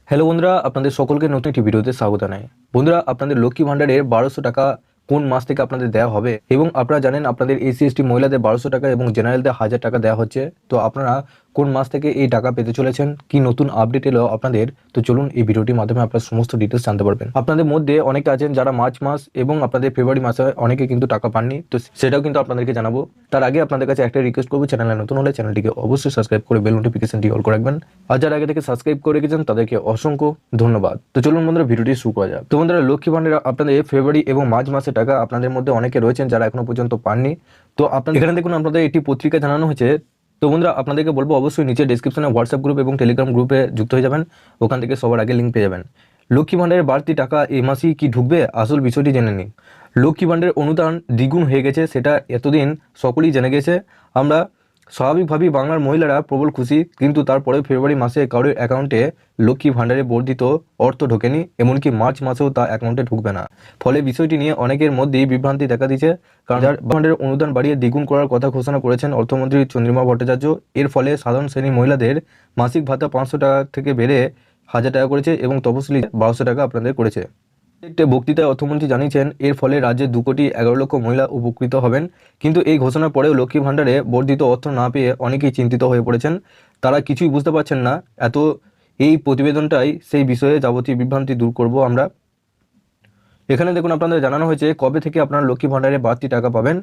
Hello বন্ধুরা, আপনাদের সকলকে নতুন একটি ভিডিওতে স্বাগত জানাই। বন্ধুরা, আপনাদের লক্ষ্মী ভান্ডারের 1200 টাকা কোন মাস থেকে আপনাদের দেওয়া হবে এবং আপনারা জানেন আপনাদের এসসি এসটি মহিলাদের 1200 টাকা এবং জেনারেলদের 1000 টাকা দেওয়া হচ্ছে। তো আপনারা কোন মাস থেকে এই টাকা পেতে চলেছেন, কি নতুন আপডেট এলো আপনাদের, তো চলুন এই ভিডিওটির মাধ্যমে আপনারা সমস্ত ডিটেলস জানতে পারবেন। আপনাদের মধ্যে অনেকে আছেন যারা মার্চ মাস এবং আপনাদের ফেব্রুয়ারি মাসে অনেকে কিন্তু টাকা পাননি, তো সেটাও কিন্তু আপনাদেরকে জানাবো। তার আগে আপনাদের কাছে একটা রিকোয়েস্ট করবো, চ্যানেলে নতুন হলে চ্যানেলটিকে অবশ্যই সাবস্ক্রাইব করে বেল নোটিফিকেশনটি অল করে রাখবেন। আর যারা আগে থেকে সাবস্ক্রাইব করে রেখেছেন তাদেরকে অসংখ্য ধন্যবাদ। তো চলুন বন্ধুরা ভিডিওটি শুরু করা যাক। তো বন্ধুরা, লক্ষ্মী ভান্ডার আপনাদের ফেব্রুয়ারি এবং মার্চ মাসে টাকা আপনাদের মধ্যে অনেকে রয়েছেন যারা এখনো পর্যন্ত পাননি। তো আপনাদের এখানে দেখুন আপনাদের একটি পত্রিকা জানানো হয়েছে। তো বন্ধুরা, আপনাদেরকে বলবো অবশ্যই নিচে ডেসক্রিপশনে হোয়াটসঅ্যাপ গ্রুপ এবং টেলিগ্রাম গ্রুপে যুক্ত হয়ে যাবেন, ওখান থেকে সবার আগে লিঙ্ক পেয়ে যাবেন। লক্ষ্মী ভান্ডারের বাড়তি টাকা এই মাসেই কি ঢুকবে, আসল বিষয়টি জেনে নিন। লক্ষ্মী ভান্ডারের অনুদান দ্বিগুণ হয়ে গেছে, সেটা এতদিন সকলেই জেনে গেছে। আমরা স্বাভাবিকভাবেই বাংলার মহিলারা প্রবল খুশি, কিন্তু তারপরে ফেব্রুয়ারি মাসে কারোর অ্যাকাউন্টে লক্ষ্মী ভান্ডারে বর্ধিত অর্থ ঢোকেনি, এমনকি মার্চ মাসেও তা অ্যাকাউন্টে ঢুকবে না। ফলে বিষয়টি নিয়ে অনেকের মধ্যেই বিভ্রান্তি দেখা দিচ্ছে, কারণ ভান্ডারের অনুদান বাড়িয়ে দ্বিগুণ করার কথা ঘোষণা করেছেন অর্থমন্ত্রী চন্দ্রিমা ভট্টাচার্য। এর ফলে সাধারণ শ্রেণীর মহিলাদের মাসিক ভাতা 500 টাকা থেকে বেড়ে 1000 টাকা করেছে এবং তপশিলি 1200 টাকা আপনাদের করেছে। একটি বক্তৃতায় অর্থমন্ত্রী জানিয়েছেন এর ফলে রাজ্যে 2,11,00,000 মহিলা উপকৃত হবেন। কিন্তু এই ঘোষণার পরেও লক্ষ্মী ভান্ডারে বর্ধিত অর্থ না পেয়ে অনেকেই চিন্তিত হয়ে পড়েছেন। তারা কিছুই বুঝতে পারছেন না। এই প্রতিবেদনটাই সেই বিষয়ে যাবতীয় বিভ্রান্তি দূর করব আমরা। এখানে দেখুন আপনাদের জানানো হয়েছে কবে থেকে আপনারা লক্ষ্মী ভান্ডারে বাড়তি টাকা পাবেন।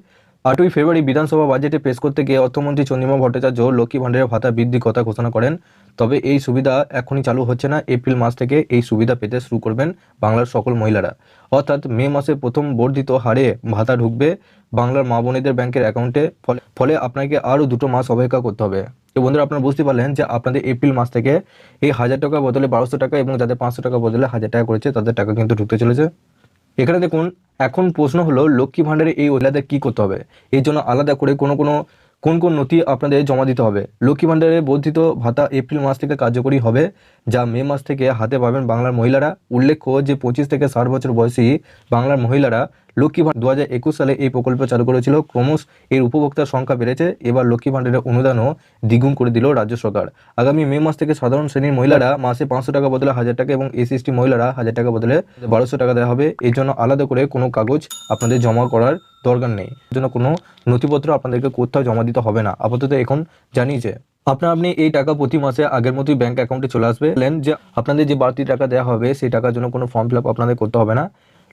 8ই ফেব্রুয়ারি বিধানসভা বাজেটে পেশ করতে গিয়ে অর্থমন্ত্রী চন্দ্রিমা ভট্টাচার্য লক্ষ্মী ভান্ডারের ভাতা বৃদ্ধির কথা ঘোষণা করেন। তবে এই সুবিধা এখনই চালু হচ্ছে না, এপ্রিল মাস থেকে এই সুবিধা পেতে শুরু করবেন বাংলার সকল মহিলারা। অর্থাৎ মে মাসে প্রথম বর্ধিত হারে ভাতা ঢুকবে বাংলার মা বোনেদের ব্যাংকের অ্যাকাউন্টে। ফলে আপনাকে আরও 2 মাস অপেক্ষা করতে হবে। তো বন্ধুরা, আপনারা বুঝতে পারলেন যে আপনাদের এপ্রিল মাস থেকে এই 1000 টাকা বদলে 1200 টাকা এবং যাদের 500 টাকা বদলে 1000 টাকা করেছে তাদের টাকা কিন্তু ঢুকতে চলেছে। এখানে দেখুন, এখন প্রশ্ন হলো লক্ষ্মী ভান্ডারে এই মহিলাদের কী করতে হবে। এর জন্য আলাদা করে কোন কোন নথি আপনাদের জমা দিতে হবে। লক্ষ্মী ভান্ডারে বর্ধিত ভাতা এপ্রিল মাস থেকে কার্যকরী হবে, যা মে মাস থেকে হাতে পাবেন বাংলার মহিলারা। উল্লেখ্য যে 25 থেকে 60 বছর বয়সী বাংলার মহিলারা লক্ষ্মী ভান্ডার 2021 সালে এই প্রকল্প চালু করেছিল। ক্রমশ এর উপভোক্তার সংখ্যা বেড়েছে। এবার লক্ষ্মী ভান্ডারের অনুদানও দ্বিগুণ করে দিল রাজ্য সরকার। আগামী মে মাস থেকে সাধারণ শ্রেণীর মহিলারা মাসে 500 টাকা বদলে 1000 টাকা এবং এসসি এসটি মহিলারা 1000 টাকা বদলে 1200 টাকা দেওয়া হবে। এর জন্য আলাদা করে কোনো কাগজ আপনাদের জমা করার দরকার নেই, এর জন্য কোনো নথিপত্র আপনাদেরকে কোথাও জমা দিতে হবে না। আপাতত এখন জানিয়েছে আপনি এই টাকা প্রতি মাসে আগের মতোই ব্যাংক অ্যাকাউন্টে চলে আসবে। যে আপনাদের যে বাড়তি টাকা দেওয়া হবে সেই টাকার জন্য কোনো ফর্ম ফিল আপ আপনাদের করতে হবে না।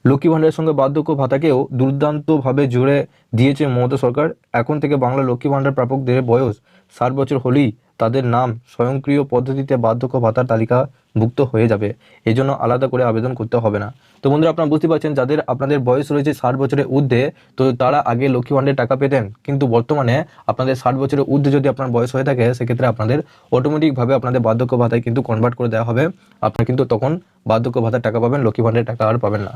লক্ষ্মী ভান্ডারের সঙ্গে বার্ধক্য ভাতাকেও দুর্দান্তভাবে জুড়ে দিয়েছে মমতা সরকার। এখন থেকে বাংলা লক্ষ্মী ভান্ডার প্রাপকদের বয়স 60 বছর হলেই তাদের নাম স্বয়ংক্রিয় পদ্ধতিতে বার্ধক্য ভাতার তালিকাভুক্ত হয়ে যাবে। এই জন্য আলাদা করে আবেদন করতে হবে না। তো বন্ধুরা, আপনারা বুঝতে পারছেন যাদের আপনাদের বয়স রয়েছে 60 বছরের ঊর্ধ্বে, তো তারা আগে লক্ষ্মী ভান্ডারের টাকা পেতেন, কিন্তু বর্তমানে আপনাদের 60 বছরের ঊর্ধ্বে যদি আপনার বয়স হয়ে থাকে সেক্ষেত্রে আপনাদের অটোমেটিকভাবে আপনাদের বার্ধক্য ভাতায় কিন্তু কনভার্ট করে দেওয়া হবে। আপনারা কিন্তু তখন বার্ধক্য ভাতার টাকা পাবেন, লক্ষ্মী ভান্ডারের টাকা আর পাবেন না।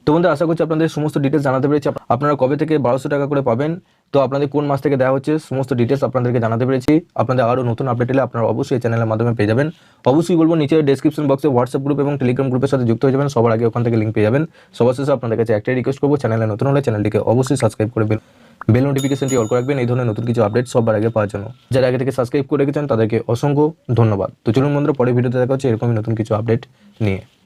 তো বন্ধুরা, আশা করছি আপনাদের সমস্ত ডিটেলস জানাতে পেরেছি। আপনারা কবে থেকে 1200 টাকা করে পাবেন, তো আপনাদের কোন মাস থেকে দেওয়া হচ্ছে, সমস্ত ডিটেলস আপনাদেরকে জানাতে পেরেছি। আপনাদের আরও নতুন আপডেট এলে আপনারা অবশ্যই এই চ্যানেলের মাধ্যমে পেয়ে যাবেন। অবশ্যই বলবো নিচে ডেসক্রিপশন বক্সে হোয়াটসঅ্যাপ গ্রুপ এবং টেলিগ্রাম গ্রুপের সাথে যুক্ত হয়ে যাবেন, সবার আগে ওখান থেকে লিঙ্ক পেয়ে যাবেন। সবার শেষে আপনাদের কাছে একটাই রিকোয়েস্ট করবো, চ্যানেলে নতুন হলে চ্যানেলটিকে অবশ্যই সাবস্ক্রাইব করে বেল নোটিফিকেশনটি অল করে রাখবেন এই ধরনের নতুন কিছু আপডেট সবার আগে পাওয়ার জন্য। যারা আগে থেকে সাবস্ক্রাইব করে রেখেছেন তাদেরকে অসংখ্য ধন্যবাদ। তো চলুন বন্ধুরা, পরের ভিডিওতে দেখা হচ্ছে এরকমই নতুন কিছু আপডেট নিয়ে।